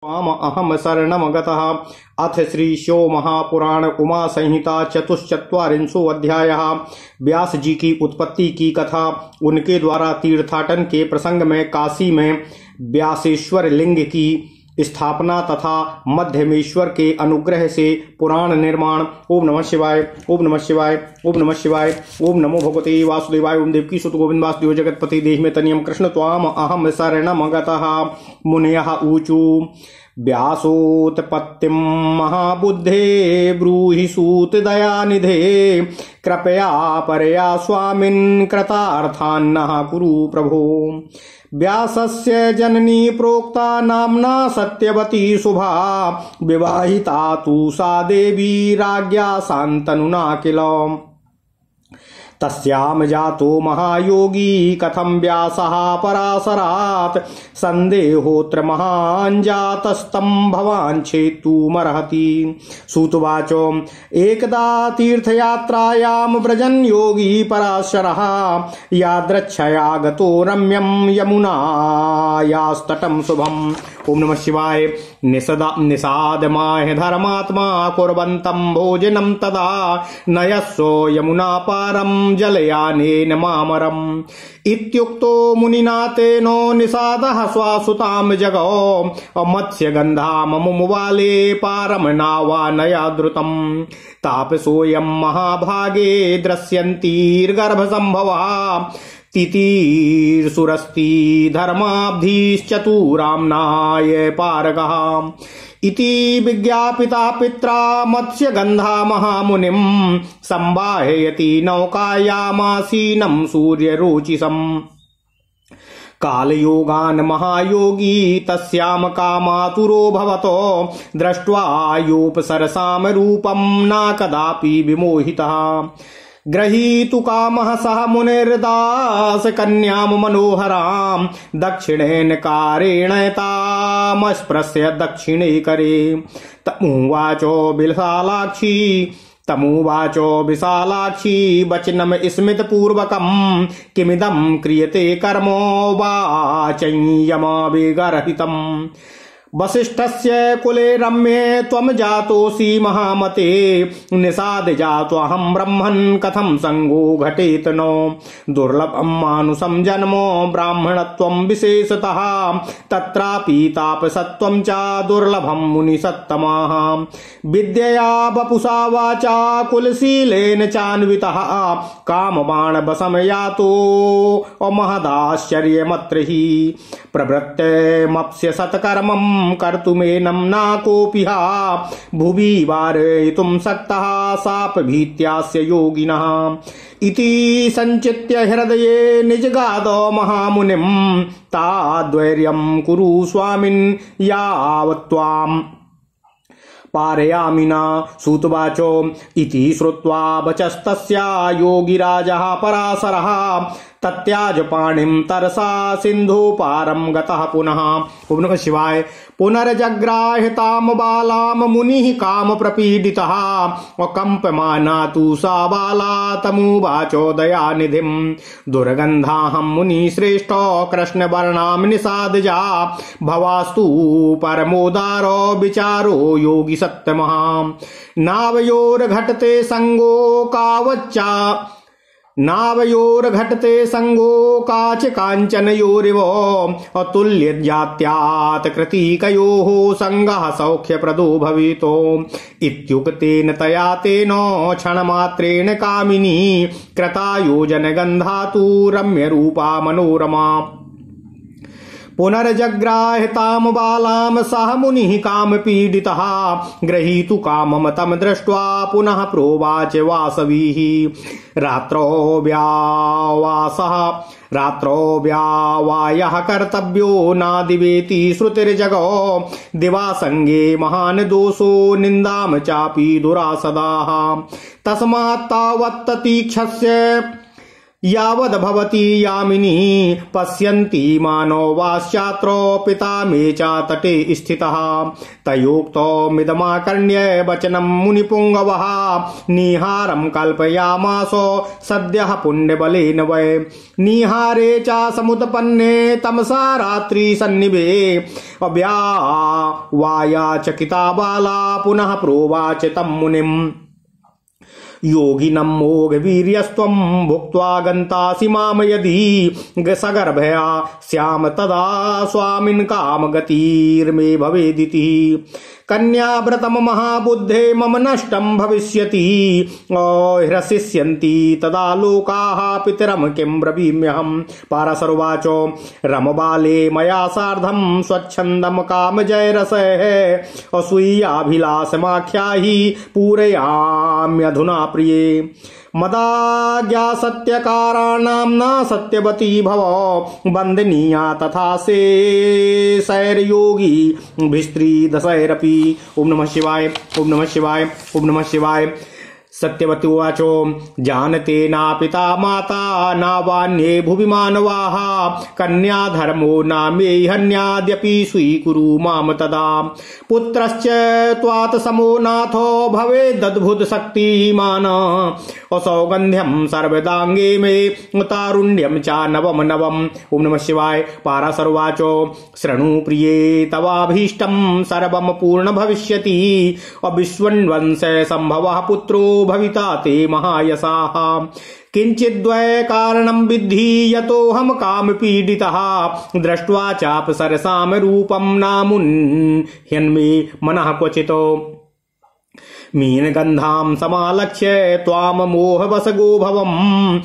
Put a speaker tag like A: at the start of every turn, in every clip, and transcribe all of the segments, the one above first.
A: त्वाम अहम शरणम गतः। अथ श्री शो महापुराण उमा संहिता चतुश्चत्वारिंशो अध्यायः। व्यास जी की उत्पत्ति की कथा। उनके द्वारा तीर्थाटन के प्रसंग में काशी में व्यासेश्वर लिंग की स्थापना तथा मध्यमेश्वर के अनुग्रह से पुराण निर्माण। ओम नमः शिवाय, ओम नमः शिवाय, ओम नमः शिवाय, ओम नमो भगवते वासुदेवाय। ओम देवकी सुत गोविंद वासुदेव जगतपति देहि में तनियम कृष्ण त्वाम अहम शरणम गतः। मुनयः ऊचु व्यासोत्पत्तिं महाबुद्धे ब्रूहि सूत दयानिधे। कृपया परया स्वामिन् कृतार्थान्नः कुरु प्रभो। व्यासस्य जननी प्रोक्ता नाम्ना सत्यवती शुभा। विवाहिता तु सा देवी राज्ञा शान्तनुना किल। तस्याम जातो महायोगी कथम व्यासः पराशरात्। संदेहोत्र महान् जातस्तं भवान् छेत्तुमर्हति। सूतवाचो एकदा तीर्थयात्रायां व्रजन् योगी पराशरः। यादृच्छया गतो रम्यं यमुनायास्तटं शुभम्। ओम नमः शिवाय। निषादमाह धर्मात्मा कुर्वन्तं भोजनं तदा। नयस्सो यमुना पारं जलयानेन मामरम्। इत्युक्तो मुनिना तेनो निषादः स्वासुतां जगौ। मत्स्यगन्धां मुमुवाले पारं नावानया द्रुतम्। तापसोऽयं महाभागे दृश्यन्तीर्गर्भसम्भवः। तितीर्षुरस्ति धर्माब्धिश्चतुराम्नाय पारगः। इति विज्ञापिता पित्रा मत्स्यगन्धा महामुनिं। संवाहयति नौकायामासीनं सूर्यरोचिसम्। कालयोगान् महायोगी तस्याम कामातुरो भवतो। दृष्ट्वा योपसरसाम रूपं न कदापि विमोहितः। ग्रहीतु कामः सह मुनिर्दास कन्यां मनोहरां। दक्षिणेन कारेण तामस्पृश्य दक्षिणे करे। तमुवाचो विशालाक्षी वचनम स्मितपूर्वकं। किमिदं क्रियते कर्मो वाचय्यमविगर्हितम्। वसिष्ठस्य कुले रम्ये त्वं जातोऽसि महामते। निषाद जातोऽहं ब्रह्मन् कथं संगो घटेत नो। दुर्लभं मानुषं जन्मो ब्राह्मणत्वं विशेषतः। तत्रापि तापसत्वं च दुर्लभं मुनिसत्तमः। विद्यया वपुषा वाचा कुलशीलेन चान्वितः। कामबाणवशं यातो महदाश्चर्यमत्र हि। प्रवृत्तमप्स्य सत्कर्मं कर्तुमेनं न कोऽपि भुवि वारयितुं शक्तः शापभीत्यास्य योगिनः। इति संचित्य हृदये निजगादो महामुनिं। ताद्वैर्यं कुरु स्वामिन् यावत्त्वाम् पारयामि न। सूतवाचो इति श्रुत्वा वचस्तस्या योगिराजः पराशरः। तत्याज पाणिं तरसा सिंधु पारं गतः पुनः। ओम नमः शिवाय। पुनर्जग्राहितां बालां मुनिः काम प्रपीडितः। कंपमाना तु सा बाला तमुवाचो दयानिधिं। दुर्गन्धाहं मुनिश्रेष्ठो कृष्णवर्णां निषादजा। भवास्तु परमोदारो विचारो योगी सत्तमः। नावयोर्घटते संगो कावच्चा। नावयोर्घटते संगो काच कांचनयोरिव। अतुल्यजात्यात् कृतिकयोः संगः सौख्यप्रदो भवेतो। इत्युक्तेन तया तेन क्षणमात्रेण कामिनी। कृता योजनगन्धा तु रम्यरूपा मनोरमा। पुनर्जग्राहितां बालां सह मुनिः कामपीडितः। ग्रहीतु कामं तं दृष्ट्वा पुनः प्रोवाच वासवीः। रात्रौ व्यावायः कर्तव्यो नादिवेति श्रुतिर्जगौ। दिवासंगे महान् दोषो निन्दां चापि दुरासदाः। तस्मात् तावत् तीक्षस्य यावद् भवति यामिनी पश्यन्ति मानो वाश्चात्र पिता मे च तटे स्थितः तयोक्तो मिदमाकर्ण्य वचनं मुनिपुंगवः निहारं कल्पयामासो सद्यः पुण्यबलेन वै निहारे च समुत्पन्ने तमसा रात्रि सन्निभे अव्यावाया चकिता बाला पुनः प्रोवाच तं मुनिम् योगिनं मोघवीर्यस्त्वं भुक्त्वा गन्तासि मां यदि सगर्भया स्याम तदा स्वामिन् कामगतिर्मे भवेदिति कन्याव्रतम महाबुद्धे मम नष्टं भविष्यति ह्रसिष्यन्ति तदा लोकाः पितरं किं ब्रवीम्यहम् पाराशरुवाचो रमबाले मया सार्धं स्वच्छन्दं कामजयरसः अस्वीयाभिलाषमाख्याहि पूरयाम्यधुना प्रिये मदाज्ञा सत्यकाराणां न सत्यवती भव वन्दनीया तथा से सैर्योगी भिस्त्री दशैरपि। ओम नमः शिवाय ओम नमः शिवाय ओम नमः शिवाय। सत्यवती उवाचो जानते ना पिता माता नावान्ये भुवि मानवाः कन्या धर्मो नामे हन्याद्यपि स्वीकुरु माम तदा पुत्रश्च त्वात् समो नाथो भवेदद्भुत शक्तिमान असौगन्ध्यं सर्वदांगे मे तारुण्यं च नवम नवम। ओम नमः शिवाय। पाराशरुवाचो शृणु प्रिये तवाभीष्टं सर्वं पूर्ण भविष्यति अविश्वन्वंश संभवः पुत्रो भविता ते महायशाः किंचिद्वै कारणं विद्धि यतोऽहं कामपीडितः दृष्ट्वा चापसरसां रूपं नामुन्ह्यन्मे मनः क्वचित् मीनगन्धां समालक्ष्य त्वां मोहवशगो भवम्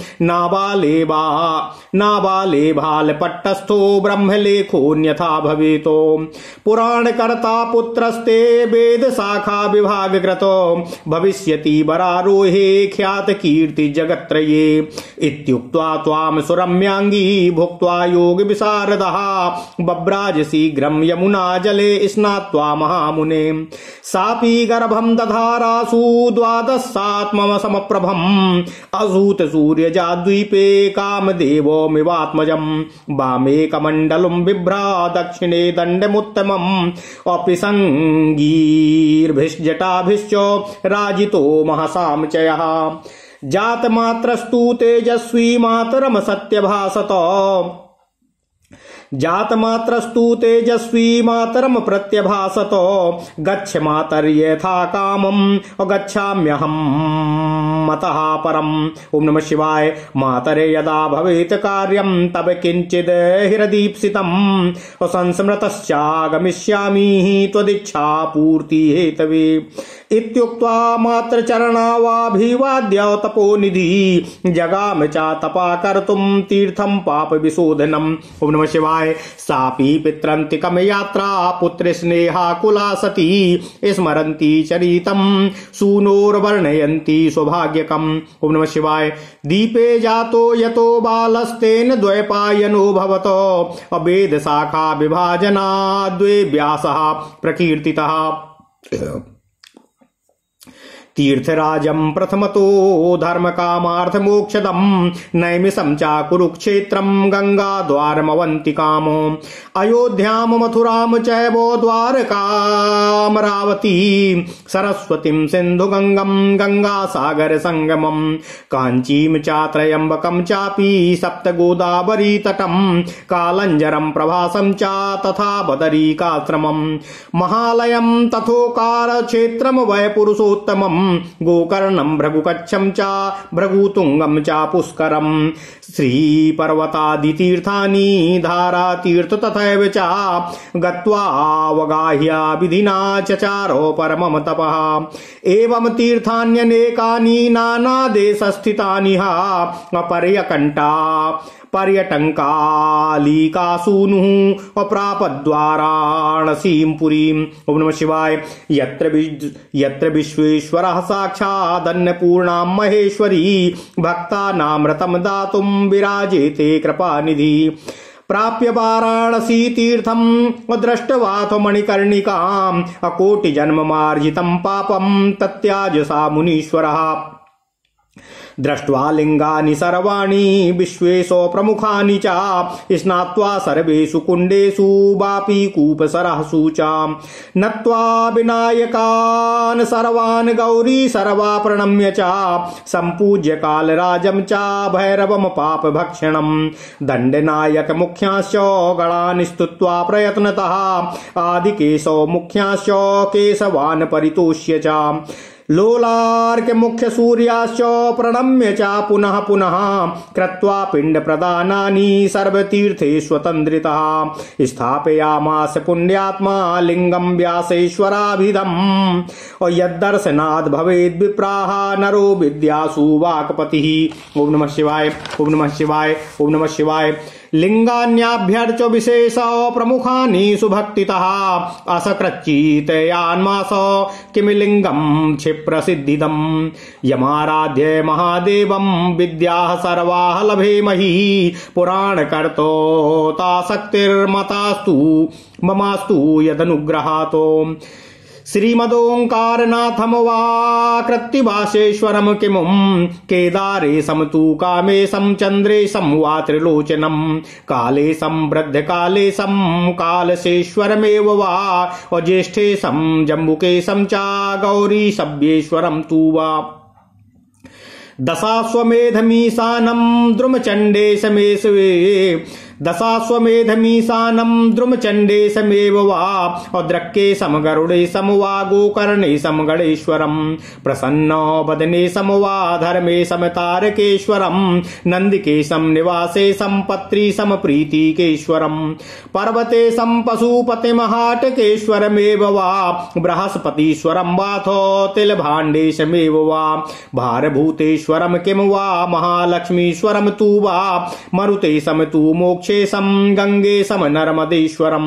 A: नाबाले भालपट्टस्थो ब्रह्मलेखोऽन्यथा भवेतो पुराणकर्ता पुत्रस्ते वेदशाखा विभागकृतो भविष्यति वरारोहे ख्यात कीर्ति जगत्त्रये इत्युक्त्वा त्वां सुरम्याङ्गी भुक्त्वा योग विशारदः बभ्राज शीघ्रं यमुना जले स्नात्वा महामुने सापि गर्भं दधारासु द्वादशात्मम समप्रभम् असूत सूर्यजाद्वीपे कामदेवोमिवात्मजं वामे कमण्डलुं बिभ्रा दक्षिणे दण्डमुत्तमम् अपि संगीर्भिश्जटाभिश्च राजितो महसां च यः जातमात्रस्तु तेजस्वी मातरम सत्यभासत जातमात्रस्तु तेजस्वी मातरम प्रत्यभासत गच्छ मातर्यथा कामं गच्छाम्यहं मतः परम्। ओम नमः शिवाय। मातरे यदा भवेत् कार्यं तब किंचिद हिरदीप्सितं संस्मृतश्चागमिष्यामि त्वदिच्छा पूर्ति हेतवे इत्युक्त्वा मातृचरणावाभिवाद्य तपोनिधि जगाम च तपा कर्तुं तीर्थं पाप विशोधनम्। ओम नमः शिवाय। सापि पित्रन्तिकम यात्रा पुत्र स्नेहाकुला सती स्मरन्ती चरितं सूनोर्वर्णयन्ती सौभाग्यकम्। ओम नमः शिवाय। दीपे जातो यतो बालस्तेन द्वैपायनो भवतो अवेद शाखा विभाजना द्वे व्यासः प्रकीर्तितः तीर्थराजं प्रथमतो धर्म कामार्थ मोक्षदं नैमिषं च कुरुक्षेत्रं गंगाद्वारमवन्तिकाम् अयोध्यां मथुरां चैव द्वारकामरावती सरस्वतीं सिन्धुगंगं गंगासागर संगमं काञ्चीं च त्रयम्बकं चापि सप्तगोदावरी तटं कालञ्जरं प्रभासं च तथा बदरीकाश्रमं महालयं तथोकार क्षेत्रं वै पुरुषोत्तमं गोकर्णं भृगुकच्छं च भृगुतुंगं च पुष्करं श्रीपर्वतादितीर्थानि धारातीर्थ तथैव च गत्वा अवगाह्य विधिना चचारो परमं तपः एवं तीर्थान्यनेकानि नानादेशस्थितानि पर्यटंकालिकासूनु अप्रापद्वाराणसीं पुरीम्। ओम नमः शिवाय। यत्र विश्वेश्वरः साक्षादन्नपूर्णां महेश्वरी भक्तानामृतं दातुं विराजेते कृपानिधि प्राप्य वाराणसी तीर्थं दृष्टवाथ मणिकर्णिकाम् अकोटिजन्ममार्जितं पापं तत्याज सा मुनीश्वरः दृष्ट्वा लिंगानि सर्वाणि विश्वेशो प्रमुखानि च स्नात्वा सर्वेषु कुण्डेषु वापि कूपसरःसु च नत्वा विनायकान् सर्वान् गौरी सर्वा प्रणम्य च सम्पूज्य कालराजं च भैरवं पापभक्षणं दण्डनायक मुख्याश्च गणान् स्तुत्वा प्रयत्नतः आदिकेशो मुख्याश्च केशवान् परितोष्य च लोलार्क मुख्य सूर्याश्च प्रणम्य च पुनः पुनः कृत्वा पिंड प्रदानानि सर्वतीर्थे स्वतंत्रितः स्थापयामास पुण्यात्मा लिंगम व्यासेश्वराभिधम् और यद्दर्शनाद् भवेद् विप्राः नरो विद्यासु वाक्पतिः। ओम नमः शिवाय, ओम नमः शिवाय, ओम नमः शिवाय। लिंगान्याभ्यर्च विशेष प्रमुखानि सुभक्तितः असकृच्चितयान्मास किम लिंगम क्षिप्रसिद्धिदम् यमाराध्य महादेवं विद्याः सर्वाः लभेमहि पुराणकर्तोता शक्तिर्मतास्तु ममास्तु यदनुग्रहातो श्रीमदोंकारनाथम वा कृत्तिवासेश्वरम किमुं केदारेशं तु कामेशं चन्द्रेशं वा त्रिलोचनं कालेशं वृद्धकालेशं कालसेश्वरमेव वा ज्येष्ठेशं जम्बुकेशं च गौरीशव्येश्वरं तु वा दशाश्वमेधमीशानं द्रुमचण्डेशमेशवे दशाश्वमेधमीशानं द्रुमचण्डेशमेव वा औद्रक्केशं गरुडेशं वा गोकर्णेशं गणेश्वरं प्रसन्नो वदनेशं वा धर्मेशं तारकेश्वरं नन्दिकेशं निवासेशं पत्रीशं प्रीतिकेश्वरं पर्वतेशं पशुपतिमहाटकेश्वरमेव वा बृहस्पतीश्वरं वाथो तिलभाण्डेशमेव वा भारभूतेश्वरं किं वा महालक्ष्मीश्वरं तु वा मरुतेशं तु मोक्ष गंगेशं नर्मदेश्वरं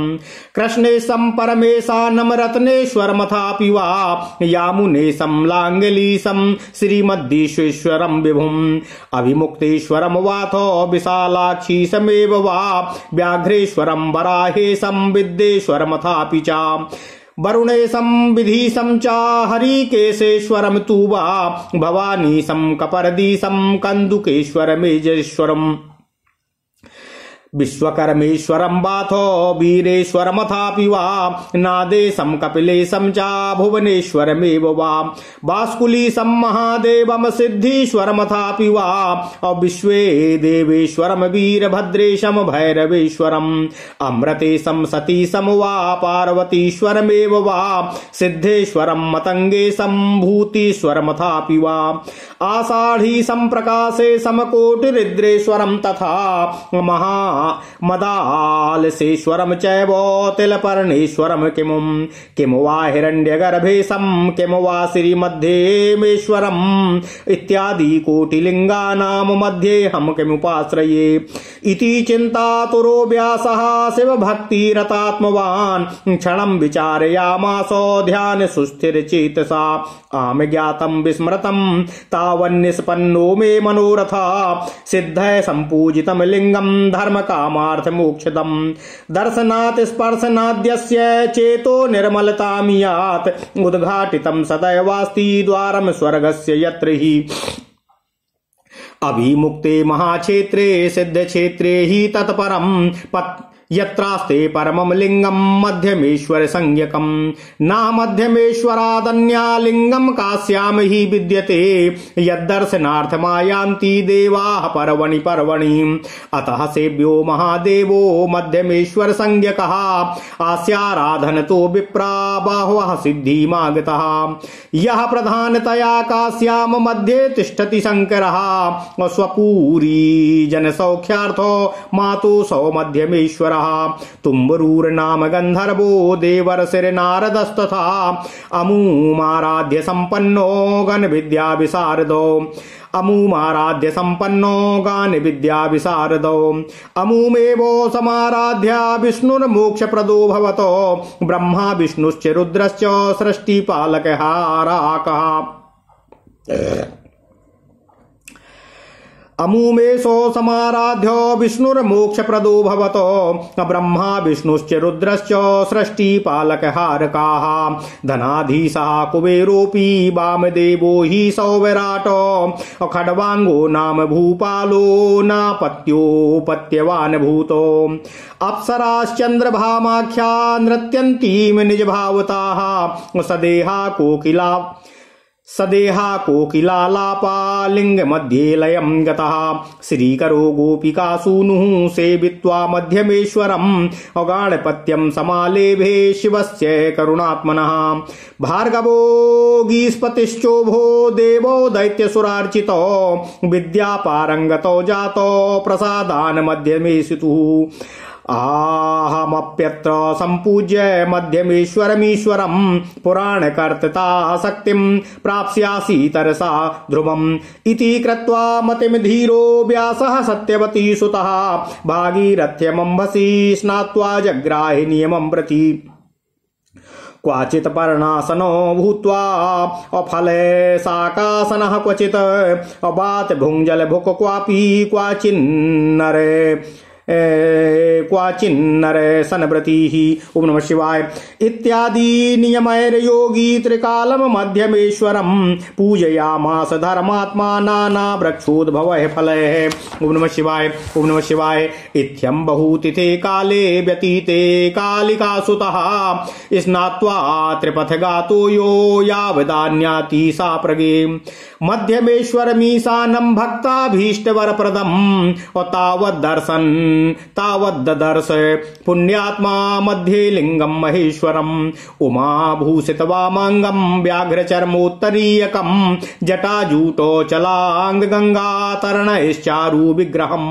A: कृष्णेशं परमेशानं रत्नेश्वरमथापि वा यामुनेशं लांगलीशं श्रीमद्दीश्वेश्वरं विभुम् अभिमुक्तेश्वरं वाथो विशालाक्षीशमेव वा व्याघ्रेश्वरं वराहेशं विद्येश्वरमथापि च वरुणेशं विधीशं च हरिकेशेश्वरं तु वा भवानीशं कपर्दीशं कन्दुकेश्वरमेजेश्वरम् विश्वकर्मेश्वरं वाथो वीरेश्वरमथापि वा नादेशं कपिलेशं च भुवनेश्वरमेव वा बास्कुलीशं महादेवं सिद्धीश्वरमथापि वा विश्वे देवेश्वरं वीरभद्रेशं भैरवेश्वरम् अमृतेशं सतीशं वा पार्वतीश्वरमेव वा सिद्धेश्वरं मतंगेशं भूतीश्वरमथापि वा आषाढीशं प्रकाशेशं कोटिरुद्रेश्वरं तथा महा मदालसेश्वरं चैव तिलपर्णेश्वरं किं वा हिरण्यगर्भेशं किं वा श्रीमध्येमेश्वरम् इत्यादि कोटिलिंगानां मध्येऽहं किमुपाश्रये इति चिन्तातुरो व्यासः शिवभक्तिरतात्मवान् क्षणं विचारयामास ध्यान सुस्थिरचेतसा आम ज्ञातं विस्मृतं तावन्निष्पन्नो मे मनोरथा सिद्धय सम्पूजितं लिंगं धर्म कामार्थ मोक्षदम् दर्शनात् स्पर्शनाद्यस्य चेतो निर्मलतामियात् उद्घाटितं सदैवास्ति द्वारं स्वर्गस्य यत्र हि अभिमुक्ते महाक्षेत्रे सिद्धक्षेत्रे हि तत्परं यत्रास्ते परमं लिंगं मध्यमेश्वर संज्ञकं न मध्यमेश्वरादन्या लिंगं कास्याम हि विद्यते यद्दर्शनार्थमायान्ति देवाः पर्वणि पर्वणि अतः सेव्यो महादेवो मध्यमेश्वर संज्ञकः आस्याराधनतो विप्रा बाहवः सिद्धिमागतः यः प्रधानतया कास्याम मध्ये तिष्ठति शंकरः स्वपूरी जनसौख्यार्थो मातोऽसौ मध्यमेश्वरः तुम्बरूर नाम गंधर्वो देवर्षिर नारदस्तथा अमुमाराध्य संपन्नो गण विद्या विशारदो अमुमाराध्य संपन्नो गान विद्या विशारदो अमुमेवो समाराध्य विष्णुर्मोक्ष प्रदो भवतो ब्रह्मा विष्णुश्च रुद्रश्च सृष्टिपालकः राकः अमुमेशो समाराध्यो विष्णुर्मोक्षप्रदो भवतो ब्रह्मा विष्णुश्च रुद्रश्च सृष्टिपालकहारकाः धनाधीशः कुबेरोऽपि वामदेवो हि सौविराटो खड्वाङ्गो नाम भूपालो नापत्योपत्यवान् भूतो अप्सराश्चन्द्रभामाख्या नृत्यन्तीं निजभावताः सदेहा कोकिलालापा लिङ्गमध्ये लयं गतः श्रीकरो गोपिकासूनुः सेवित्वा मध्यमेश्वरम् अगाढपत्यं समालेभे शिवस्य करुणात्मनः भार्गवो गीस्पतिश्चोभो देवो दैत्यसुरार्चितो विद्यापारङ्गतो जातो प्रसादान् मध्यमेशितुः आहमप्यत्र सम्पूज्य मध्यमेश्वरमीश्वरं पुराणकर्ता शक्तिं प्राप्स्यासि तरसा ध्रुवम् इति कृत्वा मतिं धीरो व्यासः सत्यवती सुतः भागीरथ्यमम्भसि स्नात्वा जग्राहे नियमं प्रति क्वाचित् पर्णासनो भूत्वा अफले साकासनः क्वचित् अबात भुङ्जल भुक् क्वापि क्वाचिन्नरे सनव्रतीः ओम नमः शिवाय इत्यादि नियमैर्योगी त्रिकालम मध्यमेश्वरं पूजयामास धर्मात्मा नाना वृक्षोद्भवः फलैः ओम नमः शिवाय ओम नमः शिवाय इत्थं बहुतिथे काले व्यतीते कालिकासुतः स्नात्वा त्रिपथगातो यो यावदान्याति सा प्रगे मध्यमेश्वरमीशानं भक्ताभीष्टवरप्रदम् तावद्दर्श पुण्यात्मा मध्ये लिंगम महेश्वरम उमाभूषित वामांगम व्याघ्रचर्मोत्तरीयकम जटाजूटोचलांग गंगातरणश्चारु विग्रहम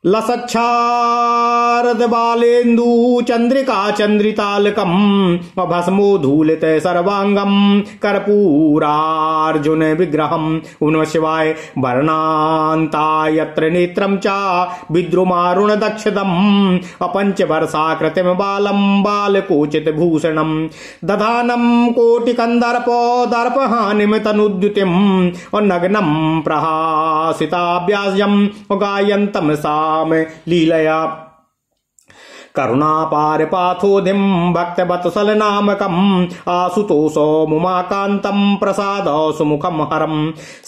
A: लसच्छारद बालेन्दु चंद्रिका चंद्रितालकम भस्मोधूलित सर्वांगम कर्पूरार्जुन विग्रहम ओम नमः शिवाय वर्णान्ता यत्र नेत्रं च विद्रुमारुण दक्षदम अपंच वर्षाकृतिम बालम बालकोचित भूषणम दधानम कोटिकंदर्पो दर्पहानिम तनुद्युतिम नग्नम प्रहासिताभ्यास्यम गायन्तम सा लीलया करुणापार पाथोधिम भक्तवत्सल नामकम आशुतोषो मुमाकांतम प्रसाद सुमुखम हरम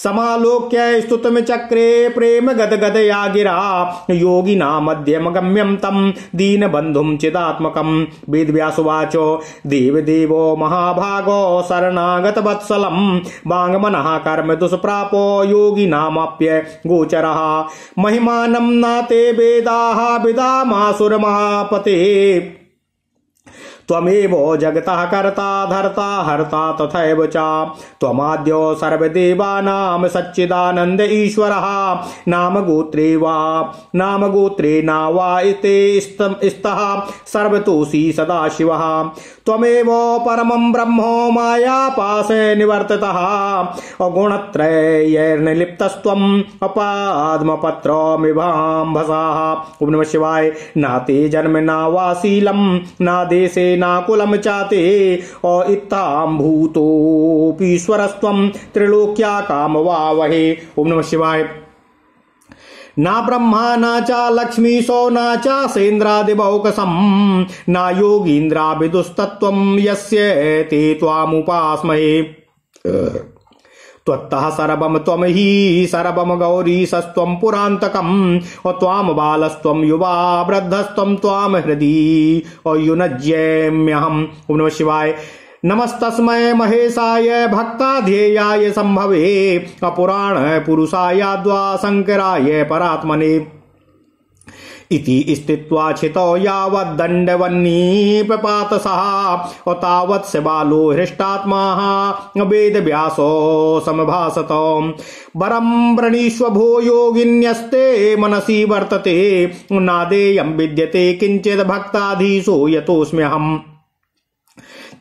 A: समालोक्य स्तुतम चक्रे प्रेम गदगदया गिरा योगिना मध्यम गम्यम तम दीन बंधुम चिदात्मकम वेदव्यासुवाचो देवदेवो महाभागो शरणागत वत्सलम वाङ्मनः कर्म दुष्प्रापो योगिनामाप्य गोचरः महिमानं नाते वेदाः विदामासुरमहापते त्वमेव जगतः कर्ता धर्ता हर्ता तथैव च त्वमाद्यो सर्वदेवानां सच्चिदानन्द ईश्वरः नाम गोत्रे नावा इते स्तः सर्वतोषि सदाशिवः त्वमेव परमं ब्रह्मो मायापाशे निवर्तितः अगुणत्रयैर्निलिप्तस्त्वम् अपाद्मपत्रमिवाम्भसाः ओम नमः शिवाय नाते जन्म नावाशीलं ना देशे नाकुलं चाते इत्थं भूतोऽपीश्वरस्त्वं त्रिलोक्या कामवावहे ओम नमः शिवाय ना ब्रह्मा ना चा लक्ष्मीशो ना चा सेन्द्रादिबहुकसं ना योगीन्द्रा विदुस्तत्त्वं यस्य ते त्वामुपास्महे त्वत्तः सर्वं त्वं हि सर्वं गौरीशस्त्वं पुरान्तकं त्वां बालस्त्वं युवा वृद्धस्त्वं त्वां हृदि युनज्येम्यहम् ओम नमः शिवाय नमस्तस्मै महेशाय भक्ताध्येयाय संभवे अपुराण पुरुषायाद्वा शंकराय परात्मने इति स्थित्वा छितो यावद्दण्डवन्नीपपातसः तावत् स बालो हृष्टात्मा वेदव्यासो समभासत वरं वृणीष्व भो योगिन्यस्ते मनसि वर्तते नादेयं विद्यते किञ्चित् भक्ताधीशो यतोऽस्म्यहम्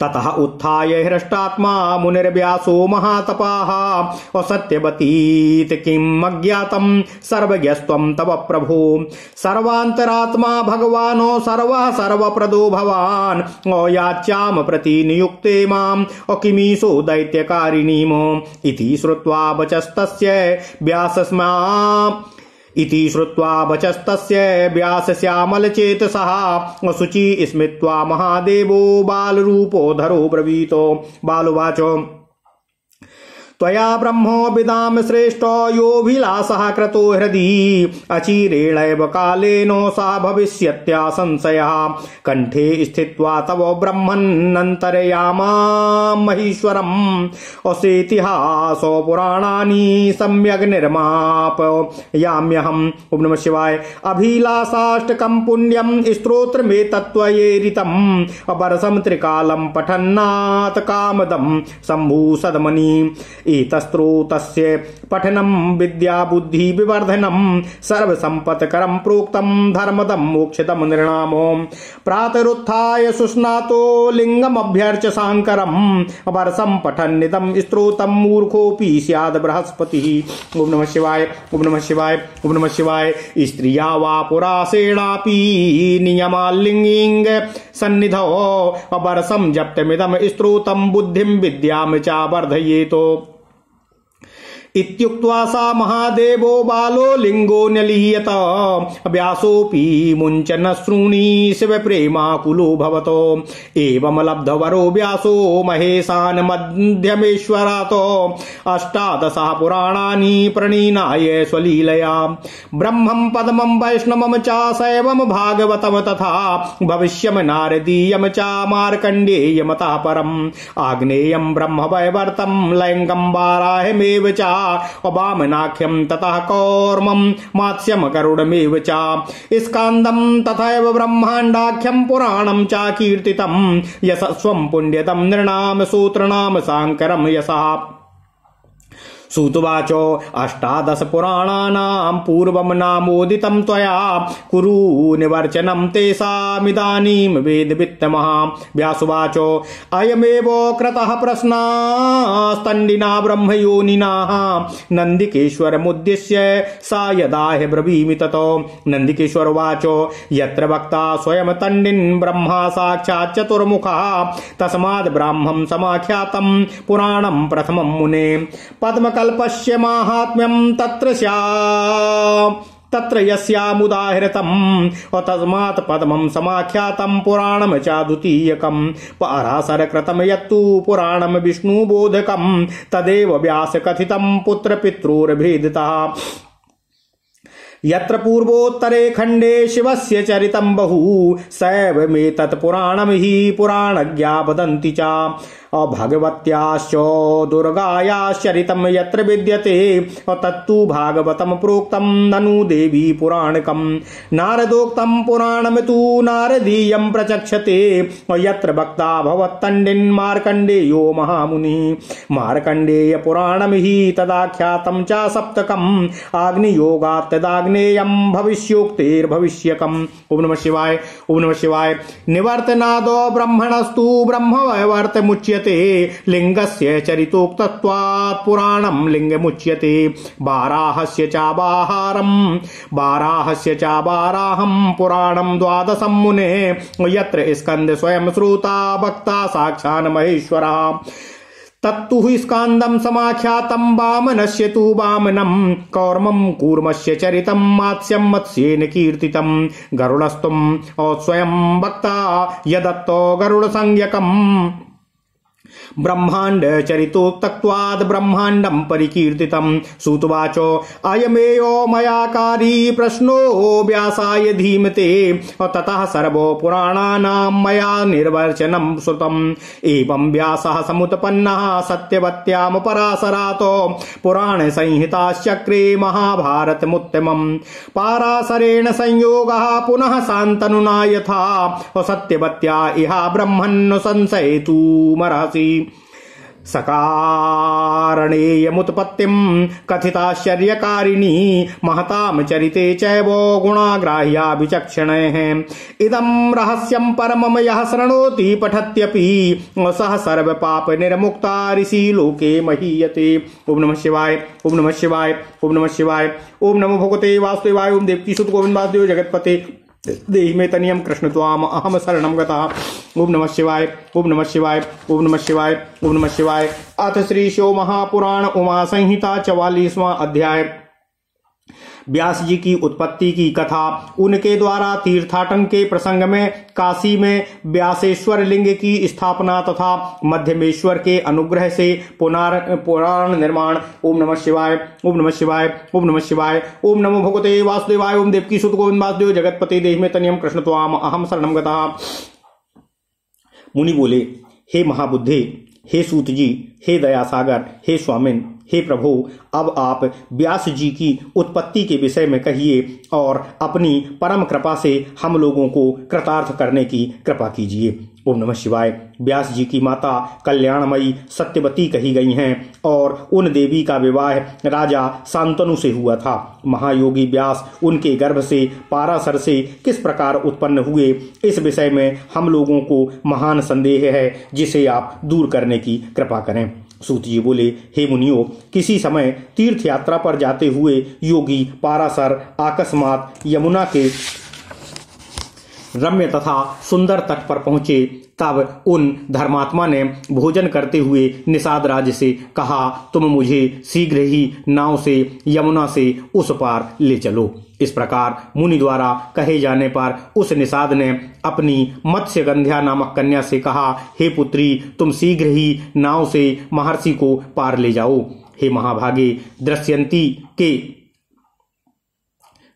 A: ततः उत्थाय हृष्टात्मा मुनिर्व्यासो महातपाः असत्यवतीत किम् अज्ञातं सर्वज्ञस्त्वं तव प्रभो सर्वान्तरात्मा भगवानो सर्वः सर्वप्रदो भवान् याच्याम प्रति नियुक्ते माम् किमीशो दैत्यकारिणीम् इति श्रुत्वा वचस्तस्य व्यासश्यामलचेतसः शुचि स्मृत्वा महादेवो बालरूपोधरो ब्रवीतो बालुवाच त्वया ब्रह्मो विदाम श्रेष्ठो योऽभिलाषः क्रतो हृदि अचिरेणैव कालेन सा भविष्यत्या संशयः कण्ठे स्थित्वा तव ब्रह्मन्नन्तर्यामां महीश्वरम् असेतिहासो पुराणानि सम्यग् निर्मापयाम्यहम्। ओम नमः शिवाय। अभिलाषाष्टकं पुण्यं स्तोत्रमेतत्त्वयेरितम् अबरसं त्रिकालं पठन्नाथ कामदं शम्भुसदमनि एतस्त्रोतस्य पठनं विद्या बुद्धि विवर्धनं सर्वसम्पत्करं प्रोक्तं धर्मदं मोक्षदं नृणामो प्रातरुत्थाय सुस्नातो लिंगमभ्यर्च्य शांकरम् वर्षं पठन्निदं स्तोत्रं मूर्खोऽपि स्याद् बृहस्पतिः। ओम नमः शिवाय। ओम नमः शिवाय। ओम नमः शिवाय। स्त्रिया वा पुरासेणापि नियमालिंगिंग सन्निधौ वर्षं जप्तमिदं स्तोत्रं बुद्धिं विद्यां च वर्धयेतो इत्युक्त्वा सा महादेवो बालो लिंगो न्यलीयत व्यासोऽपि मुञ्चन श्रूणि शिव प्रेमाकुलो भवतो एवं लब्धवरो व्यासो महेशान् मध्यमेश्वरातो अष्टादशः पुराणानि प्रणीनाय स्वलीलया ब्रह्मं पद्मं वैष्णवं च शैवं भागवतं तथा भविष्यं नारदीयं च मार्कण्डेयमतः परम् आग्नेयं ब्रह्मवैवर्तं लैङ्गं वाराहमेव च वामनाख्यं ततः कौर्मं मात्स्यं गरुडमेव च स्कान्दं तथैव ब्रह्माण्डाख्यं पुराणं च कीर्तितं यशस्वं पुण्यतं नृणां सूत्रणां शांकरं यशः। सूतवाच अष्टादश पुराणानां पूर्वं नामोदितं त्वया कुरु निवर्चनं तेषामिदानीं वेदवित्तमः। व्यासुवाच अयमेव कृतः प्रश्नास्तण्डिना ब्रह्मयोनिनाः नन्दिकेश्वरमुद्दिश्य सा यदाह ब्रवीमि ततो। नन्दिकेश्वरवाच यत्र वक्ता स्वयं तण्डिन् ब्रह्मा साक्षात् चतुर्मुखः तस्माद् ब्राह्मं समाख्यातं पुराणं प्रथमं मुने पद्मकल्पस्य माहात्म्यं तत्र यस्यामुदाहृतम् तस्मात् पद्मं समाख्यातं पुराणं च द्वितीयकं पराशरकृतं यत्तु पुराणं विष्णुबोधकं तदेव व्यासकथितं पुत्रपित्रोर्भेदितः। यत्र पूर्वोत्तरे खण्डे शिवस्य चरितं बहु सैवमेतत् पुराणं हि पुराणज्ञा वदन्ति च भगवत्याश्च दुर्गायाश्चरितं यत्र विद्यते तत्तु भागवतं प्रोक्तं ननु देवी पुराणकं नारदोक्तं पुराणं तु नारदीयं प्रचक्षते यत्र वक्ता भवत्तण्डिन् मार्कण्डेयो महामुनिः मार्कण्डेय पुराणं हि तदाख्यातं च सप्तकम् आग्नियोगात् तदाग्नेयं भविष्योक्तेर्भविष्यकम्। ओम नमः शिवाय। ओम नमः शिवाय। निवर्तनादो ब्रह्मणस्तु ब्रह्मवैवर्तमुच्यते लिंगस्य चरितोक्तत्वात् पुराणं लिंगमुच्यते बाराहस्य च बाराहं पुराणं द्वादशं मुने यत्र स्कंद स्वयं श्रोता वक्ता साक्षात् महेश्वरः तत्तु स्कान्दं समाख्यातं वामनस्य तु वामनं कौर्मं कूर्मस्य चरितं मात्स्यं मत्स्येन कीर्तितं गरुडस्तुं स्वयं वक्ता यदत्तो गरुडसंज्ञकम् ब्रह्मांड चरितोक्तत्वाद् ब्रह्मांडं परिकीर्तितं। सूतवाच अयमेयो मयाकारी प्रश्नो व्यासाय धीमते ततः सर्वो पुराणानां मया निर्वचनं श्रुतम् एवं व्यासः समुत्पन्नः सत्यवत्यां पराशरातो पुराण संहिताश्चक्रे महाभारतमुत्तमम् पाराशरेण संयोगः पुनः शान्तनुना यथा सत्यवत्या इहा ब्रह्मन् संशयितुमर्हसि सकारणेयमुत्पत्तिं कथिताश्चर्यकारिणी महतां चरिते चैव गुणाग्राह्या विचक्षणैः इदं रहस्यं परमं यः शृणोति पठत्यपि सः सर्वपाप निर्मुक्ता ऋषि लोके महीयते। ओम नमः शिवाय, ओम नमः शिवाय, ओम नमः शिवाय, ओम नमो भगवते वासुदेवाय, ओम देवकी सुत गोविंद वासुदेव जगतपते देहि मे तनियम कृष्ण त्वाम अहम शरणं गतः। ओम नमः शिवाय, ओम नमः शिवाय, ओम नमः शिवाय, ओम नमः शिवाय। अथ श्री शिव महापुराण उमा संहिता 44वां अध्याय। व्यास जी की उत्पत्ति की कथा। उनके द्वारा तीर्थाटन के प्रसंग में काशी में व्यासेश्वर लिंग की स्थापना तथा मध्यमेश्वर के अनुग्रह से पुराण निर्माण। ओम नमः शिवाय, ओम नमः शिवाय, ओम नमः शिवाय, ओम नमो भगवते वासुदेवाय, ओम देवकी सुत गोविंद वासुदेव जगतपते देहि मे तनियम कृष्ण त्वाम अहम शरणं गतः। मुनि बोले, हे महाबुद्धे, हे सूत जी, हे दयासागर, हे स्वामिन, हे प्रभु, अब आप व्यास जी की उत्पत्ति के विषय में कहिए और अपनी परम कृपा से हम लोगों को कृतार्थ करने की कृपा कीजिए। ओम नमः शिवाय। व्यास जी की माता कल्याणमयी सत्यवती कही गई हैं और उन देवी का विवाह राजा शांतनु से हुआ था। महायोगी व्यास उनके गर्भ से पाराशर से किस प्रकार उत्पन्न हुए, इस विषय में हम लोगों को महान संदेह है, जिसे आप दूर करने की कृपा करें। सूत जी बोले, हे मुनियों, किसी समय तीर्थ यात्रा पर जाते हुए योगी पाराशर अकस्मात यमुना के रम्य तथा सुंदर तट पर पहुंचे। तब उन धर्मात्मा ने भोजन करते हुए निषाद राज से कहा, तुम मुझे शीघ्र ही नाव से यमुना से उस पार ले चलो। इस प्रकार मुनि द्वारा कहे जाने पर उस निषाद ने अपनी मत्स्यगंध्या नामक कन्या से कहा, हे पुत्री, तुम शीघ्र ही नाव से महर्षि को पार ले जाओ। हे महाभागे, दृश्यंती के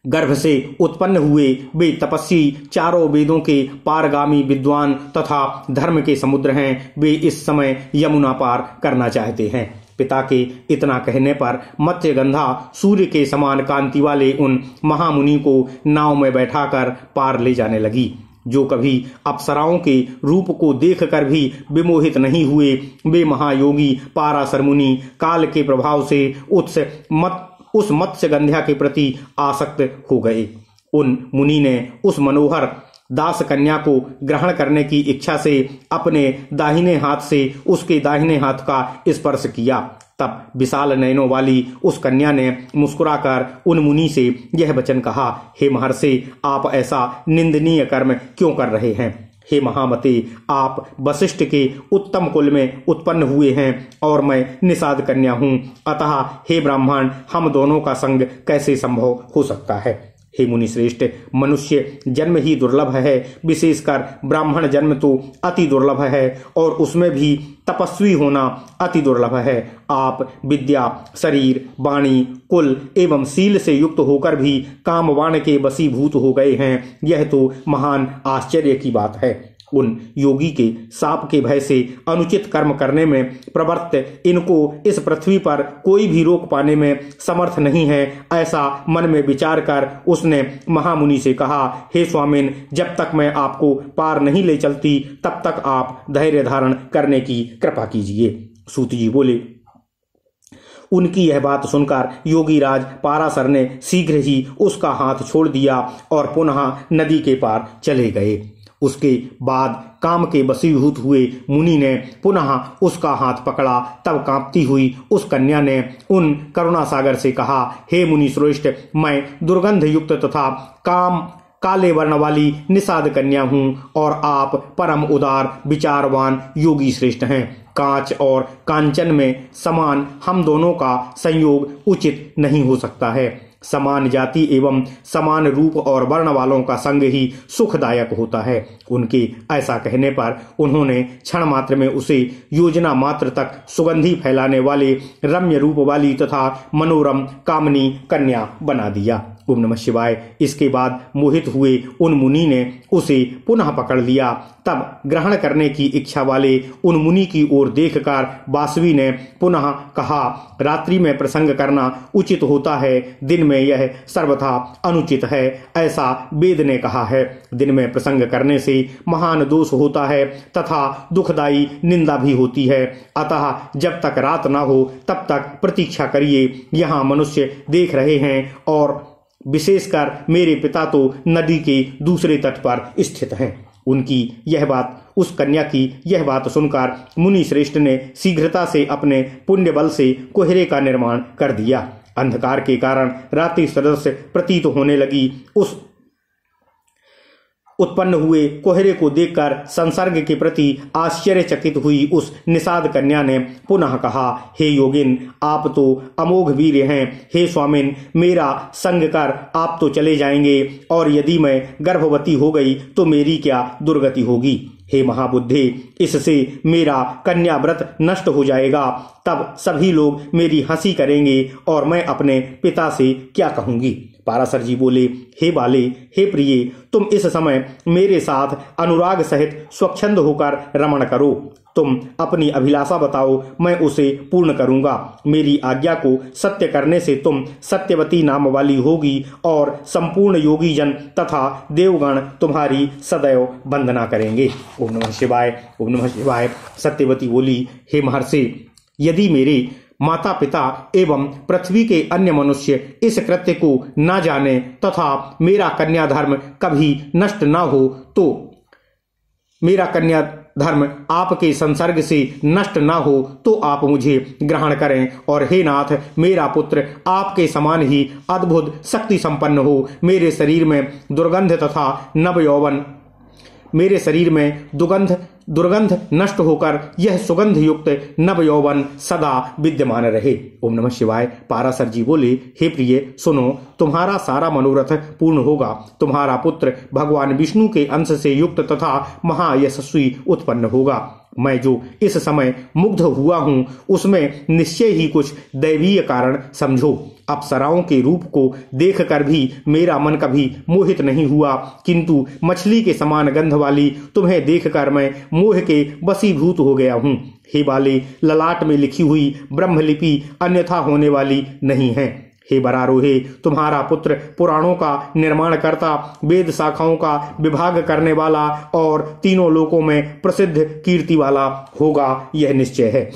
A: गर्भ से उत्पन्न हुए वे तपस्वी चारों वेदों के पारगामी विद्वान तथा धर्म के समुद्र हैं। वे इस समय यमुना पार करना चाहते हैं। पिता के इतना कहने पर मत्स्यगंधा सूर्य के समान कांति वाले उन महामुनि को नाव में बैठाकर पार ले जाने लगी। जो कभी अप्सराओं के रूप को देखकर भी विमोहित नहीं हुए, वे महायोगी पाराशर मुनि काल के प्रभाव से उस मत्स्यगंध्या के प्रति आसक्त हो गए। उन मुनि ने उस मनोहर दास कन्या को ग्रहण करने की इच्छा से अपने दाहिने हाथ से उसके दाहिने हाथ का स्पर्श किया। तब विशाल नयनों वाली उस कन्या ने मुस्कुराकर उन मुनि से यह वचन कहा, हे महर्षि, आप ऐसा निंदनीय कर्म क्यों कर रहे हैं? हे महामते, आप वशिष्ठ के उत्तम कुल में उत्पन्न हुए हैं और मैं निषाद कन्या हूँ। अतः हे ब्राह्मण, हम दोनों का संग कैसे संभव हो सकता है? हे मुनि श्रेष्ठ, मनुष्य जन्म ही दुर्लभ है, विशेषकर ब्राह्मण जन्म तो अति दुर्लभ है और उसमें भी तपस्वी होना अति दुर्लभ है। आप विद्या, शरीर, वाणी, कुल एवं शील से युक्त होकर भी कामवान के वशीभूत हो गए हैं। यह तो महान आश्चर्य की बात है। उन योगी के साप के भय से अनुचित कर्म करने में प्रवृत्त इनको इस पृथ्वी पर कोई भी रोक पाने में समर्थ नहीं है, ऐसा मन में विचार कर उसने महामुनि से कहा, हे स्वामिन, जब तक मैं आपको पार नहीं ले चलती तब तक आप धैर्य धारण करने की कृपा कीजिए। सूत जी बोले, उनकी यह बात सुनकर योगी राज पाराशर ने शीघ्र ही उसका हाथ छोड़ दिया और पुनः नदी के पार चले गए। उसके बाद काम के वशीभूत हुए मुनि ने पुनः उसका हाथ पकड़ा। तब कांपती हुई उस कन्या ने उन करुणासागर से कहा, हे मुनि श्रेष्ठ, मैं दुर्गंध युक्त तथा काले वर्ण वाली निषाद कन्या हूँ और आप परम उदार विचारवान योगी श्रेष्ठ हैं। कांच और कांचन में समान हम दोनों का संयोग उचित नहीं हो सकता है। समान जाति एवं समान रूप और वर्ण वालों का संग ही सुखदायक होता है। उनके ऐसा कहने पर उन्होंने क्षण मात्र में उसे योजना मात्र तक सुगंधी फैलाने वाले रम्य रूप वाली तथा मनोरम कामनी कन्या बना दिया। ओम नमः शिवाय। इसके बाद मोहित हुए उन मुनि ने उसे पुनः पकड़ लिया। तब ग्रहण करने की इच्छा वाले उन मुनि की ओर देखकर वासवी ने पुनः कहा, रात्रि में प्रसंग करना उचित होता है, दिन में यह सर्वथा अनुचित है, ऐसा वेद ने कहा है। दिन में प्रसंग करने से महान दोष होता है तथा दुखदायी निंदा भी होती है। अतः जब तक रात ना हो तब तक प्रतीक्षा करिए। यहाँ मनुष्य देख रहे हैं और विशेषकर मेरे पिता तो नदी के दूसरे तट पर स्थित हैं। उनकी यह बात, उस कन्या की यह बात सुनकर मुनि श्रेष्ठ ने शीघ्रता से अपने पुण्य बल से कोहरे का निर्माण कर दिया। अंधकार के कारण रात्रि सदृश प्रतीत होने लगी। उस उत्पन्न हुए कोहरे को देखकर संसर्ग के प्रति आश्चर्यचकित हुई उस निषाद कन्या ने पुनः कहा, हे योगिन, आप तो अमोघ वीर हैं। हे स्वामिन, मेरा संग कर आप तो चले जाएंगे और यदि मैं गर्भवती हो गई तो मेरी क्या दुर्गति होगी। हे महाबुद्धे, इससे मेरा कन्या व्रत नष्ट हो जाएगा। तब सभी लोग मेरी हंसी करेंगे और मैं अपने पिता से क्या कहूंगी। पाराशर जी बोले, हे बाले, हे प्रिय, तुम इस समय मेरे साथ अनुराग सहित स्वच्छंद होकर रमण करो। तुम अपनी अभिलाषा बताओ, मैं उसे पूर्ण करूंगा। मेरी आज्ञा को सत्य करने से तुम सत्यवती नाम वाली होगी और संपूर्ण योगी जन तथा देवगण तुम्हारी सदैव वंदना करेंगे। ओम नमः शिवाय, ओम नमः शिवाय। सत्यवती बोली, हे महर्षि, यदि मेरे माता पिता एवं पृथ्वी के अन्य मनुष्य इस कृत्य को न जाने तथा मेरा कन्या धर्म कभी नष्ट न हो तो मेरा कन्या धर्म आपके संसर्ग से नष्ट न हो तो आप मुझे ग्रहण करें। और हे नाथ, मेरा पुत्र आपके समान ही अद्भुत शक्ति संपन्न हो। मेरे शरीर में दुर्गंध तथा नव यौवन, मेरे शरीर में दुर्गंध नष्ट होकर यह सुगंध युक्त नव यौवन सदा विद्यमान रहे। ओम नमः शिवाय। पाराशर जी बोले, हे प्रिय, सुनो, तुम्हारा सारा मनोरथ पूर्ण होगा। तुम्हारा पुत्र भगवान विष्णु के अंश से युक्त तथा महायशस्वी उत्पन्न होगा। मैं जो इस समय मुग्ध हुआ हूं उसमें निश्चय ही कुछ दैवीय कारण समझो। अप्सराओं के रूप को देखकर भी मेरा मन कभी मोहित नहीं हुआ, किंतु मछली के समान गंध वाली तुम्हें देखकर मैं मोह के वशीभूत हो गया हूँ। हे बाले, ललाट में लिखी हुई ब्रह्मलिपि अन्यथा होने वाली नहीं है। हे बरारोहे, तुम्हारा पुत्र पुराणों का निर्माण करता, वेद शाखाओं का विभाग करने वाला और तीनों लोकों में प्रसिद्ध कीर्ति वाला होगा, यह निश्चय है।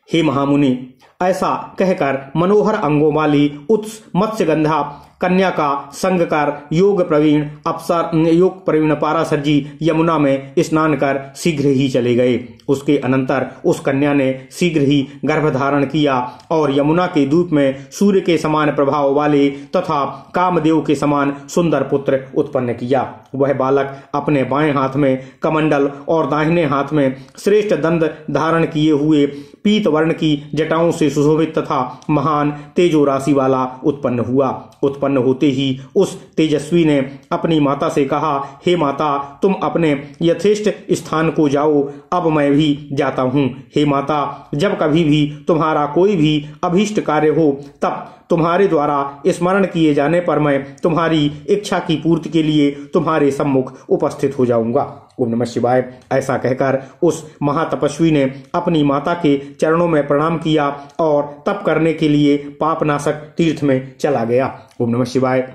A: हे महामुनि, ऐसा कहकर मनोहर अंगों वाली उस मत्स्यगंधा कन्या का संगकार योग प्रवीण पाराशर जी यमुना में स्नान कर शीघ्र ही चले गए। उसके अनंतर उस कन्या ने शीघ्र ही गर्भधारण किया और यमुना के दूप में सूर्य के समान प्रभाव वाले तथा कामदेव के समान सुंदर पुत्र उत्पन्न किया। वह बालक अपने बाएं हाथ में कमंडल और दाहिने हाथ में श्रेष्ठ दंड धारण किए हुए पीत वर्ण की जटाओं से सुशोभित तथा महान तेजो राशि वाला उत्पन्न हुआ। उत्पन्न होते ही उस तेजस्वी ने अपनी माता से कहा, हे माता, तुम अपने यथेष्ट स्थान को जाओ, अब मैं भी जाता हूँ। हे माता, जब कभी भी तुम्हारा कोई भी अभीष्ट कार्य हो तब तुम्हारे द्वारा स्मरण किए जाने पर मैं तुम्हारी इच्छा की पूर्ति के लिए तुम्हारे सम्मुख उपस्थित हो जाऊंगा। ओम नमः शिवाय। ऐसा कहकर उस महातपस्वी ने अपनी माता के चरणों में प्रणाम किया और तप करने के लिए पापनाशक तीर्थ में चला गया। ओम नमः शिवाय।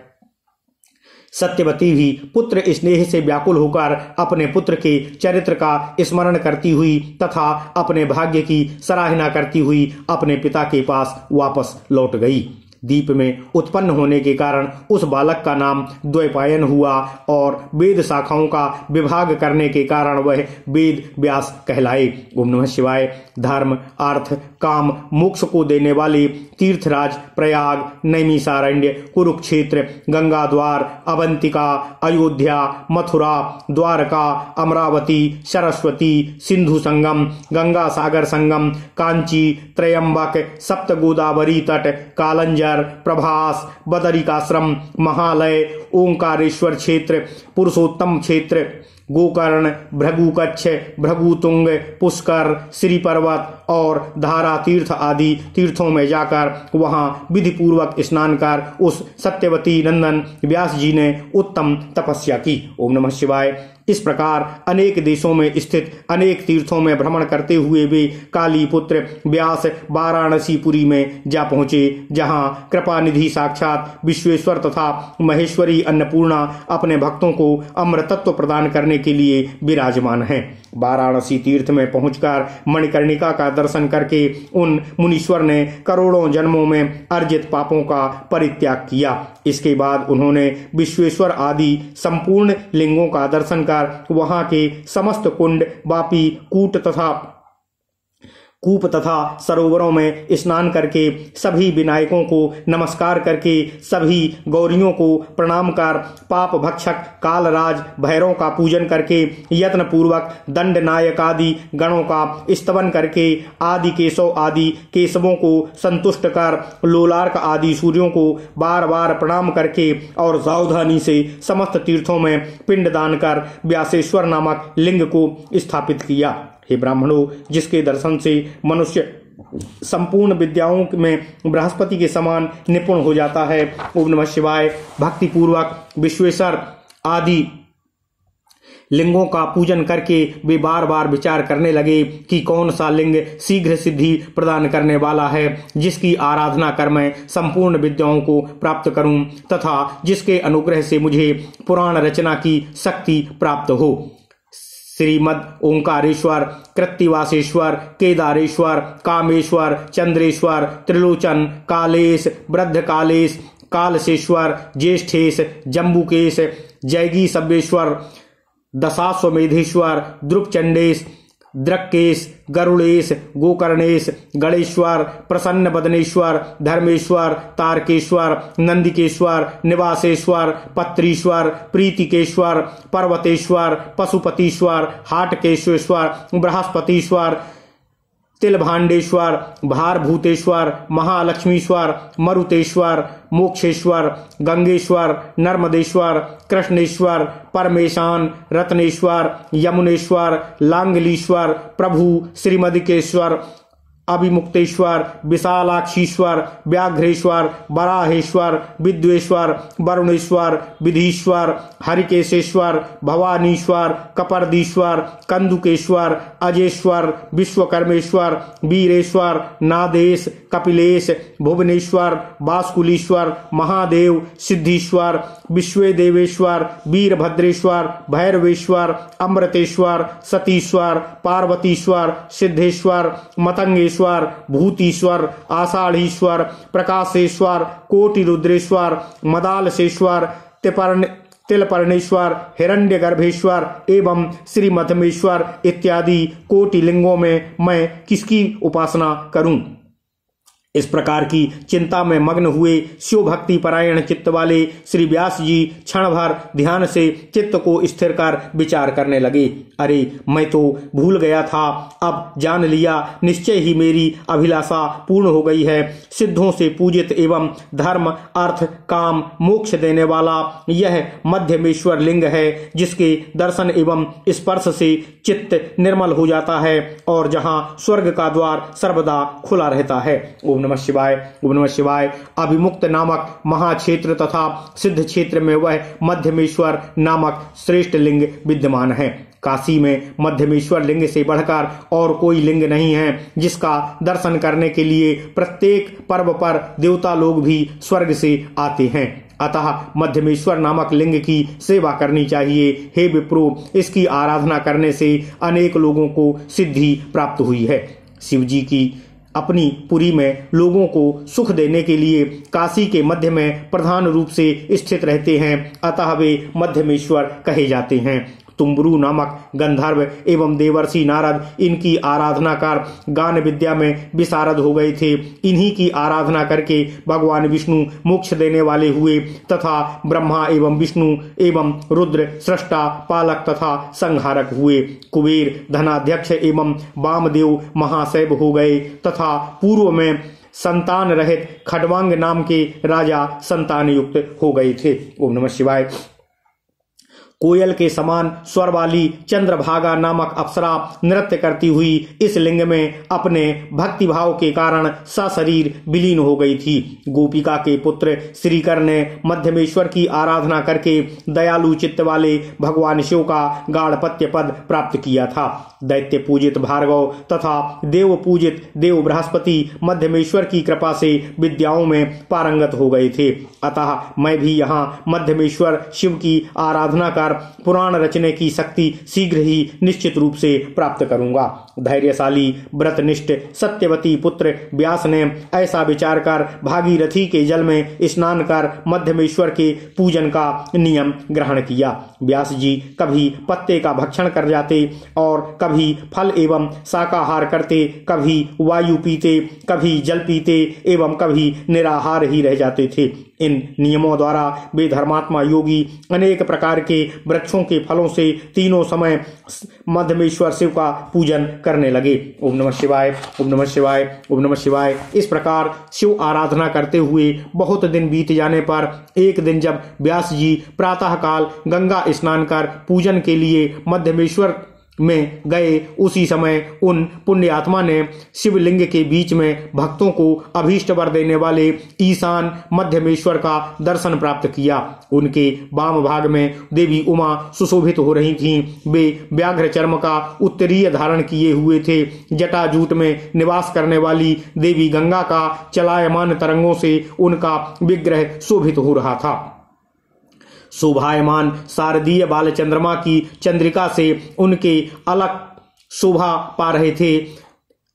A: सत्यवती भी पुत्र स्नेह से व्याकुल होकर अपने पुत्र के चरित्र का स्मरण करती हुई तथा अपने भाग्य की सराहना करती हुई अपने पिता के पास वापस लौट गई। दीप में उत्पन्न होने के कारण उस बालक का नाम द्वैपायन हुआ और वेद शाखाओं का विभाग करने के कारण वह वेद व्यास कहलाए। ओम नमः शिवाय। धर्म, अर्थ, काम, मोक्ष को देने वाले तीर्थराज प्रयाग, नैमिषारण्य, कुरुक्षेत्र, गंगा द्वार, अवंतिका, अयोध्या, मथुरा, द्वारका, अमरावती, सरस्वती, सिंधु संगम, गंगा सागर संगम, कांची, त्रयंबक, सप्त गोदावरी तट, कालंजर, प्रभास, बदरिकाश्रम, महालय, ओंकारेश्वर क्षेत्र, पुरुषोत्तम क्षेत्र, गोकर्ण, भृगुकच्छ, भृगुतुंग, पुष्कर, श्री पर्वत और धारा तीर्थ आदि तीर्थों में जाकर वहां विधि पूर्वक स्नान कर उस सत्यवती नंदन व्यास जी ने उत्तम तपस्या की। ओम नमः शिवाय। इस प्रकार अनेक देशों में स्थित अनेक तीर्थों में भ्रमण करते हुए वे काली पुत्र व्यास वाराणसीपुरी में जा पहुंचे, जहां कृपा निधि साक्षात विश्वेश्वर तथा महेश्वरी अन्नपूर्णा अपने भक्तों को अमृतत्व प्रदान करने के लिए विराजमान हैं। वाराणसी तीर्थ में पहुंचकर मणिकर्णिका का दर्शन करके उन मुनीश्वर ने करोड़ों जन्मों में अर्जित पापों का परित्याग किया। इसके बाद उन्होंने विश्वेश्वर आदि संपूर्ण लिंगों का दर्शन कर वहां के समस्त कुंड, वापी, कूप तथा सरोवरों में स्नान करके सभी विनायकों को नमस्कार करके सभी गौरियों को प्रणाम कर पाप भक्षक कालराज भैरव का पूजन करके यत्न पूर्वक दंड नायक आदि गणों का स्तवन करके आदि केशवों को संतुष्ट कर लोलार्क आदि सूर्यों को बार बार प्रणाम करके और सावधानी से समस्त तीर्थों में पिंडदान कर व्यासेश्वर नामक लिंग को स्थापित किया। हे ब्राह्मणों, जिसके दर्शन से मनुष्य संपूर्ण विद्याओं में बृहस्पति के समान निपुण हो जाता है। ओम नमः शिवाय। भक्ति पूर्वक विश्वेश्वर आदि लिंगों का पूजन करके वे बार बार विचार करने लगे कि कौन सा लिंग शीघ्र सिद्धि प्रदान करने वाला है, जिसकी आराधना कर मैं संपूर्ण विद्याओं को प्राप्त करूं तथा जिसके अनुग्रह से मुझे पुराण रचना की शक्ति प्राप्त हो। श्रीमद ओंकारेश्वर, कृत्तिवासेश्वर, केदारेश्वर, कामेश्वर, चंद्रेश्वर, त्रिलोचन, कालेश, वृद्धकालेश, कालसेश्वर, ज्येष्ठेश, जम्बुकेश, जैगी सब्बेश्वर, दशाश्वमेधेश्वर, द्रुपचंडेश, द्रक्केश, गरुड़ेश, गोकर्णेश, गणेश्वर, प्रसन्न बदनेश्वर, धर्मेश्वर, तारकेश्वर, नंदिकेश्वर, निवासेश्वर, पत्रीश्वर, प्रीतिकेश्वर, पर्वतेश्वर, पशुपतीश्वर, हाटकेश्वर, बृहस्पतीश्वर, तिलभांडेश्वर, भारभूतेश्वर, महालक्ष्मीश्वर, मरुतेश्वर, मोक्षेश्वर, गंगेश्वर, नर्मदेश्वर, कृष्णेश्वर, परमेशान, रत्नेश्वर, यमुनेश्वर, लांगलीश्वर, प्रभु, श्रीमदिकेश्वर, अभिमुक्तेश्वर, विशालाक्षीश्वर, व्याघ्रेश्वर, वराहेश्वर, विद्वेश्वर, वरुणेश्वर, विधीश्वर, हरिकेशेश्वर, भवानीश्वर, कपर्दीश्वर, कंदुकेश्वर, अजेश्वर, विश्वकर्मेश्वर, वीरेश्वर, नादेश, कपिलेश, भुवनेश्वर, बास्कुलीश्वर, महादेव, सिद्धीश्वर, विश्वेदेवेश्वर, वीरभद्रेश्वर, भैरवेश्वर, अमृतेश्वर, सतीश्वर, पार्वतीश्वर, सिद्धेश्वर, मतंगेश्वर, भूतीश्वर, आषाढ़ीश्वर, प्रकाशेश्वर, कोटिरुद्रेश्वर, मदालसेश्वर, तिलपर्णेश्वर, हिरण्यगर्भेश्वर एवं श्री मध्यमेश्वर इत्यादि कोटि लिंगों में मैं किसकी उपासना करूं। इस प्रकार की चिंता में मग्न हुए शिव भक्ति परायण चित्त वाले श्री व्यास जी क्षण भर ध्यान से चित्त को स्थिर कर विचार करने लगे। अरे, मैं तो भूल गया था, अब जान लिया, निश्चय ही मेरी अभिलाषा पूर्ण हो गई है। सिद्धों से पूजित एवं धर्म, अर्थ, काम, मोक्ष देने वाला यह मध्यमेश्वर लिंग है, जिसके दर्शन एवं स्पर्श से चित्त निर्मल हो जाता है और जहाँ स्वर्ग का द्वार सर्वदा खुला रहता है। ओम नमः शिवाय। ओम नमः शिवाय। अभिमुक्त नामक महाक्षेत्र तथा सिद्ध क्षेत्र में वह मध्यमेश्वर नामक श्रेष्ठ लिंग विद्यमान है। काशी में मध्यमेश्वर लिंग से बढ़कर और कोई लिंग नहीं है, जिसका दर्शन करने के लिए प्रत्येक पर्व पर देवता लोग भी स्वर्ग से आते हैं। अतः मध्यमेश्वर नामक लिंग की सेवा करनी चाहिए। हे विप्रो, इसकी आराधना करने से अनेक लोगों को सिद्धि प्राप्त हुई है। शिव जी की अपनी पुरी में लोगों को सुख देने के लिए काशी के मध्य में प्रधान रूप से स्थित रहते हैं, अतः वे मध्यमेश्वर कहे जाते हैं। तुम्बरू नामक गंधर्व एवं देवर्षि नारद इनकी आराधना कर गान विद्या में विशारद हो गए थे। इन्हीं की आराधना करके भगवान विष्णु मोक्ष देने वाले हुए तथा ब्रह्मा एवं विष्णु एवं रुद्र सृष्टा, पालक तथा संहारक हुए। कुबेर धनाध्यक्ष एवं वामदेव महाशैव हो गए तथा पूर्व में संतान रहित खडवांग नाम के राजा संतान युक्त हो गए थे। ओम नमः शिवाय। कोयल के समान स्वर वाली चंद्रभागा नामक अप्सरा नृत्य करती हुई इस लिंग में अपने भक्ति भाव के कारण सशरीर विलीन हो गई थी। गोपिका के पुत्र श्रीकर ने मध्यमेश्वर की आराधना करके दयालु चित्त वाले भगवान शिव का गाढ़पत्य पद प्राप्त किया था। दैत्य पूजित भार्गव तथा देव पूजित देव बृहस्पति मध्यमेश्वर की कृपा से विद्याओं में पारंगत हो गए थे। अतः मैं भी यहाँ मध्यमेश्वर शिव की आराधना कर पुराण रचने की शक्ति शीघ्र ही निश्चित रूप से प्राप्त करूंगा। धैर्यशाली व्रतनिष्ठ सत्यवती पुत्र व्यास ने ऐसा विचार कर भागीरथी के जल में स्नान कर मध्यमेश्वर के पूजन का नियम ग्रहण किया। व्यास जी कभी पत्ते का भक्षण कर जाते और कभी फल एवं शाकाहार करते, कभी वायु पीते, कभी जल पीते एवं कभी निराहार ही रह जाते थे। इन नियमों द्वारा वे धर्मात्मा योगी अनेक प्रकार के वृक्षों के फलों से तीनों समय मध्यमेश्वर शिव का पूजन करने लगे। ओम नमः शिवाय, ओम नमः शिवाय, ओम नमः शिवाय। इस प्रकार शिव आराधना करते हुए बहुत दिन बीत जाने पर एक दिन जब व्यास जी प्रातः काल गंगा स्नान कर पूजन के लिए मध्यमेश्वर में गए, उसी समय उन पुण्यात्मा ने शिवलिंग के बीच में भक्तों को अभीष्ट वर देने वाले ईशान मध्यमेश्वर का दर्शन प्राप्त किया। उनके वाम भाग में देवी उमा सुशोभित हो रही थीं। वे व्याघ्र चर्म का उत्तरीय धारण किए हुए थे। जटाजूट में निवास करने वाली देवी गंगा का चलायमान तरंगों से उनका विग्रह शोभित हो रहा था। शोभायमान शारदीय बाल चंद्रमा की चंद्रिका से उनके अलग शोभा पा रहे थे।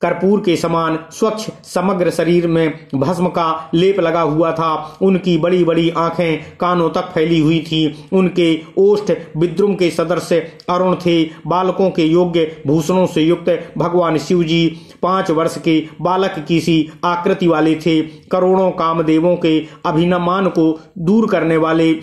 A: कर्पूर के समान स्वच्छ समग्र शरीर में भस्म का लेप लगा हुआ था। उनकी बड़ी बड़ी आंखें कानों तक फैली हुई थी। उनके ओष्ठ विद्रुम के सदृश अरुण थे। बालकों के योग्य भूषणों से युक्त भगवान शिव जी 5 वर्ष के बालक की सी आकृति वाले थे। करोड़ों कामदेवों के अभिमान को दूर करने वाले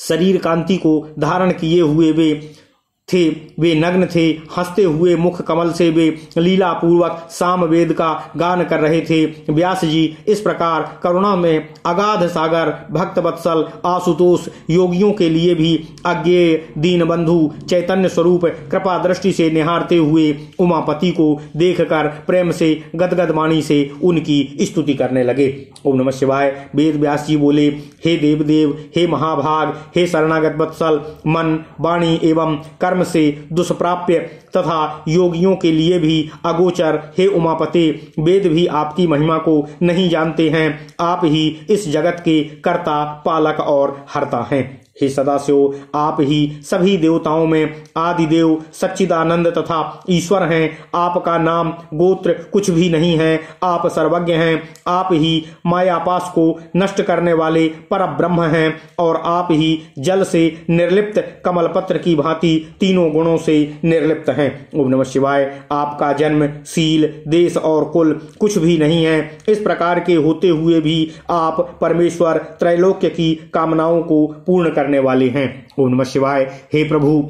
A: शरीर कांति को धारण किए हुए वे नग्न थे। हंसते हुए मुख कमल से वे लीला पूर्वक सामवेद का गान कर रहे थे। व्यास जी इस प्रकार करुणा में अगाध सागर भक्त वत्सल आशुतोष योगियों के लिए भी अज्ञेय दीन बंधु चैतन्य स्वरूप कृपा दृष्टि से निहारते हुए उमापति को देखकर प्रेम से गदगद वाणी से उनकी स्तुति करने लगे। ओम नमः शिवाय। वेद व्यास जी बोले, हे देवदेव, हे महाभाग, हे शरणागत वत्सल, मन वाणी एवं कर्म से दुष्प्राप्य तथा योगियों के लिए भी अगोचर हे उमापते, वेद भी आपकी महिमा को नहीं जानते हैं। आप ही इस जगत के कर्ता पालक और हर्ता हैं। हे सदाशिव, आप ही सभी देवताओं में आदिदेव सच्चिदानंद तथा ईश्वर हैं। आपका नाम गोत्र कुछ भी नहीं है। आप सर्वज्ञ हैं। आप ही मायापाश को नष्ट करने वाले पर ब्रह्म हैं और आप ही जल से निर्लिप्त कमलपत्र की भांति तीनों गुणों से निर्लिप्त हैं। ओम नमः शिवाय। आपका जन्म, शील, देश और कुल कुछ भी नहीं है। इस प्रकार के होते हुए भी आप परमेश्वर त्रैलोक्य की कामनाओं को पूर्ण करने वाले हैं। ओम नमः शिवाय। हे प्रभु,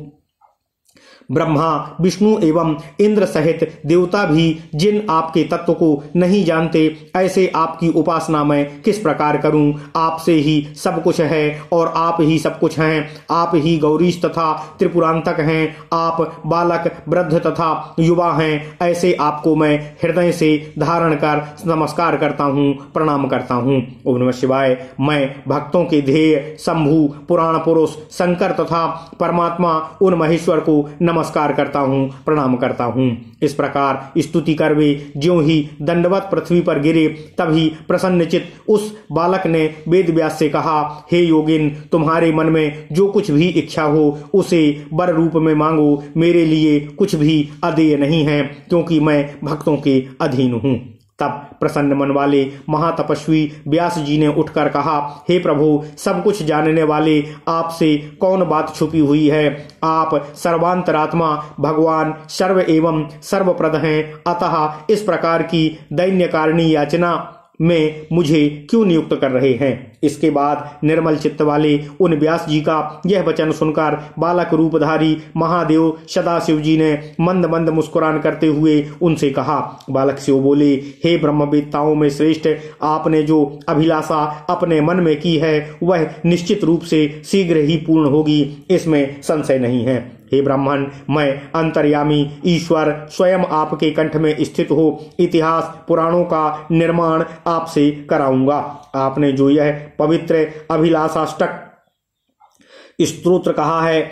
A: ब्रह्मा विष्णु एवं इंद्र सहित देवता भी जिन आपके तत्व को नहीं जानते, ऐसे आपकी उपासना मैं किस प्रकार करूं। आपसे ही सब कुछ है और आप ही सब कुछ हैं। आप ही गौरीश तथा त्रिपुरांतक हैं। आप बालक, वृद्ध तथा युवा हैं। ऐसे आपको मैं हृदय से धारण कर नमस्कार करता हूं, प्रणाम करता हूं। ओम नमः शिवाय। मैं भक्तों के ध्येय शंभु, पुराण पुरुष, शंकर तथा परमात्मा उन महेश्वर को नमस्कार करता हूँ, प्रणाम करता हूँ। इस प्रकार स्तुति कर वे ज्यों ही दंडवत पृथ्वी पर गिरे, तभी प्रसन्नचित उस बालक ने वेद व्यास से कहा, हे योगिन, तुम्हारे मन में जो कुछ भी इच्छा हो उसे वर रूप में मांगो। मेरे लिए कुछ भी अदेय नहीं है, क्योंकि मैं भक्तों के अधीन हूँ। तब प्रसन्न मन वाले महातपस्वी व्यास जी ने उठकर कहा, हे प्रभु, सब कुछ जानने वाले, आपसे कौन बात छुपी हुई है। आप सर्वांतरात्मा भगवान सर्व एवं सर्वप्रद हैं। अतः इस प्रकार की दैन्यकारिणी याचना में मुझे क्यों नियुक्त कर रहे हैं। इसके बाद निर्मल चित्त वाले उन व्यास जी का यह वचन सुनकर बालक रूपधारी महादेव सदाशिव जी ने मंद मंद मुस्कुरान करते हुए उनसे कहा। बालक शिव बोले, हे ब्रह्मवेत्ताओं में श्रेष्ठ, आपने जो अभिलाषा अपने मन में की है वह निश्चित रूप से शीघ्र ही पूर्ण होगी, इसमें संशय नहीं है। हे ब्राह्मण, मैं अंतर्यामी ईश्वर स्वयं आपके कंठ में स्थित हो इतिहास पुराणों का निर्माण आपसे कराऊंगा। आपने जो यह पवित्र अभिलाषाष्टक स्तोत्र कहा है,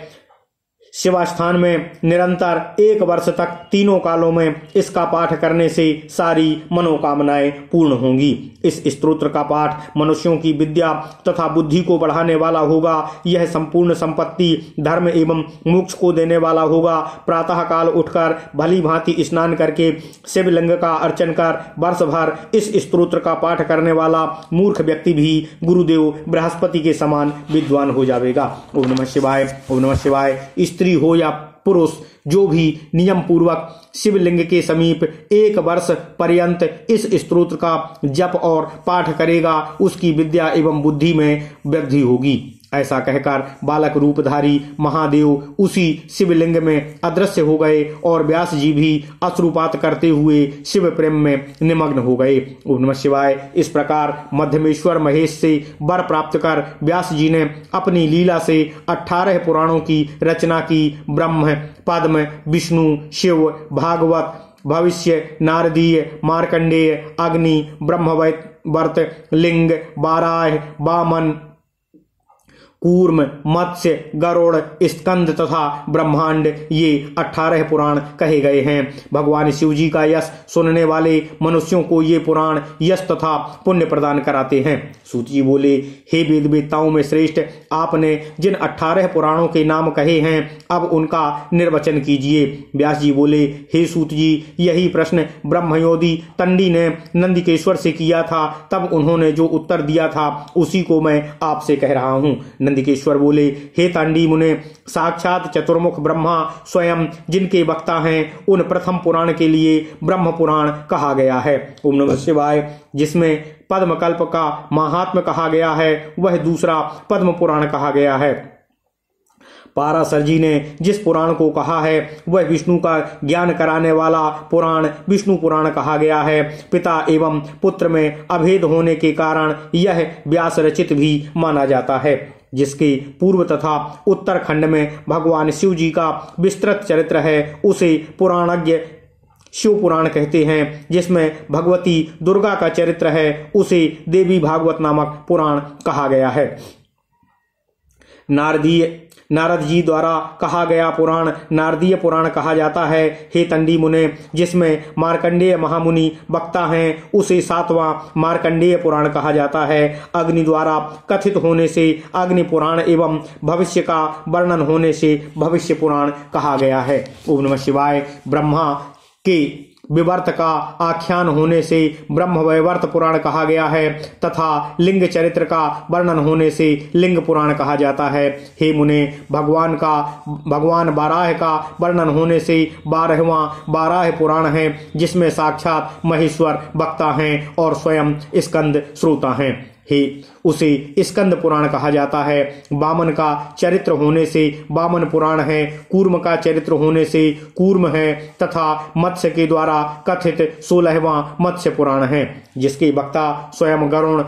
A: शिवास्थान में निरंतर 1 वर्ष तक तीनों कालों में इसका पाठ करने से सारी मनोकामनाएं पूर्ण होंगी। इस स्तोत्र का पाठ मनुष्यों की विद्या तथा बुद्धि को बढ़ाने वाला होगा। यह संपूर्ण संपत्ति, धर्म एवं मोक्ष को देने वाला होगा। प्रातः काल उठकर भली भांति स्नान करके शिवलिंग का अर्चन कर वर्ष भर इस स्तोत्र का पाठ करने वाला मूर्ख व्यक्ति भी गुरुदेव बृहस्पति के समान विद्वान हो जाएगा। ओम नमः शिवाय। ओम नमः शिवाय। स्त्री हो या पुरुष, जो भी नियम पूर्वक शिवलिंग के समीप 1 वर्ष पर्यंत इस स्तोत्र का जप और पाठ करेगा, उसकी विद्या एवं बुद्धि में वृद्धि होगी। ऐसा कहकर बालक रूपधारी महादेव उसी शिवलिंग में अदृश्य हो गए और व्यास जी भी अश्रुपात करते हुए शिव प्रेम में निमग्न हो गए। ओम नमः शिवाय। इस प्रकार मध्यमेश्वर महेश से वर प्राप्त कर व्यास जी ने अपनी लीला से 18 पुराणों की रचना की। ब्रह्म, पद्म, विष्णु, शिव, भागवत, भविष्य, नारदीय, मार्कंडेय, अग्नि, ब्रह्मवर्त, लिंग, बाराह, वामन, कूर्म, मत्स्य, गरुड़, स्कंद तथा ब्रह्मांड, ये 18 पुराण कहे गए हैं। भगवान शिव जी का यश सुनने वाले मनुष्यों को ये पुराण यश तथा पुण्य प्रदान कराते हैं। सूत जी बोले, हे वेदवेत्ताओं में श्रेष्ठ, आपने जिन 18 पुराणों के नाम कहे हैं अब उनका निर्वचन कीजिए। व्यास जी बोले, हे सूत जी, यही प्रश्न ब्रह्मयोगी तंडी ने नंदिकेश्वर से किया था, तब उन्होंने जो उत्तर दिया था उसी को मैं आपसे कह रहा हूँ। नंदिकेश्वर बोले, हे तांडी मुने, साक्षात चतुर्मुख ब्रह्मा स्वयं जिनके वक्ता हैं, उन प्रथम पुराण के लिए ब्रह्म पुराण कहा गया है। ओम नमः शिवाय। जिसमें पद्मकल्प का महात्म्य कहा गया है वह दूसरा पद्म पुराण कहा गया है। पाराशर जी ने जिस पुराण को कहा है वह विष्णु का ज्ञान कराने वाला पुराण विष्णु पुराण कहा गया है। पिता एवं पुत्र में अभेद होने के कारण यह व्यास रचित भी माना जाता है। जिसके पूर्व तथा उत्तरखंड में भगवान शिव जी का विस्तृत चरित्र है उसे पुराणज्ञ शिव पुराण कहते हैं। जिसमें भगवती दुर्गा का चरित्र है उसे देवी भागवत नामक पुराण कहा गया है। नारद जी द्वारा कहा गया पुराण नारदीय पुराण कहा जाता है। हे तंडी मुने, जिसमें मार्कंडेय महामुनि वक्ता हैं उसे 7वां मार्कंडेय पुराण कहा जाता है। अग्नि द्वारा कथित होने से अग्नि पुराण एवं भविष्य का वर्णन होने से भविष्य पुराण कहा गया है। ओम नमः शिवाय। ब्रह्मा के विवर्त का आख्यान होने से ब्रह्मवैवर्त पुराण कहा गया है तथा लिंग चरित्र का वर्णन होने से लिंग पुराण कहा जाता है। हे मुने, भगवान बाराह का वर्णन होने से 12वां बाराह पुराण है, जिसमें साक्षात महेश्वर वक्ता हैं और स्वयं स्कंद श्रोता हैं। उसे स्कंद पुराण कहा जाता है। वामन का चरित्र होने से वामन पुराण है। कूर्म का चरित्र होने से कूर्म है तथा मत्स्य के द्वारा कथित 16वां मत्स्य पुराण है। जिसके वक्ता स्वयं गरुण,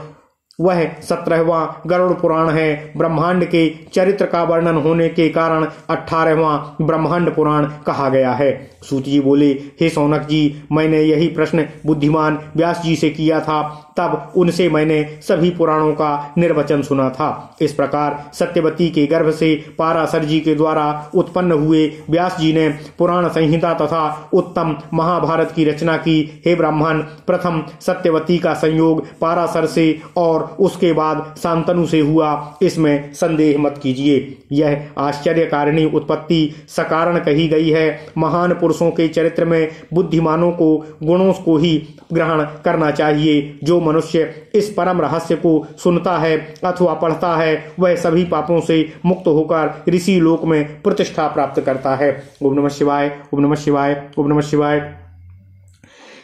A: वह 17वां गरुड़ पुराण है। ब्रह्मांड के चरित्र का वर्णन होने के कारण 18वां ब्रह्मांड पुराण कहा गया है। सूत जी बोले, हे सौनक जी, मैंने यही प्रश्न बुद्धिमान व्यास जी से किया था, तब उनसे मैंने सभी पुराणों का निर्वचन सुना था। इस प्रकार सत्यवती के गर्भ से पाराशर जी के द्वारा उत्पन्न हुए व्यास जी ने पुराण संहिता तथा उत्तम महाभारत की रचना की। हे ब्राह्मण, प्रथम सत्यवती का संयोग पाराशर से और उसके बाद शांतनु से हुआ, इसमें संदेह मत कीजिए। यह आश्चर्यकारिणी उत्पत्ति सकारण कही गई है। महान पुरुषों के चरित्र में बुद्धिमानों को गुणों को ही ग्रहण करना चाहिए। जो मनुष्य इस परम रहस्य को सुनता है अथवा पढ़ता है वह सभी पापों से मुक्त होकर ऋषि लोक में प्रतिष्ठा प्राप्त करता है। ओम नमः शिवाय। ओम नमः शिवाय। ओम नमः शिवाय।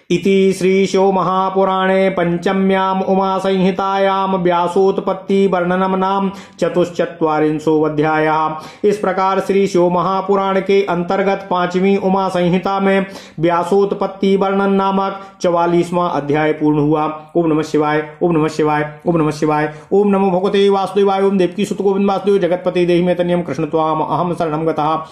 A: इति श्रीशो महापुराणे पंचम्याम उमा संहितायाम व्यासोत्पत्ति वर्णनम नाम 44वां। इस प्रकार श्री शिव महापुराण के अंतर्गत 5वीं उमा संहिता में व्यासोत्पत्ति वर्णन नामक 44वां अध्याय पूर्ण हुआ। ओम नमः शिवाय, ओम नमः शिवाय, ओम नमः शिवाय। ओम नमो भगवते वासुदेवाय। ओम देवकी सुत गोविंद वासुदेव जगतपति देहि में तनियम कृष्ण त्वाम अहम शरणम गतः।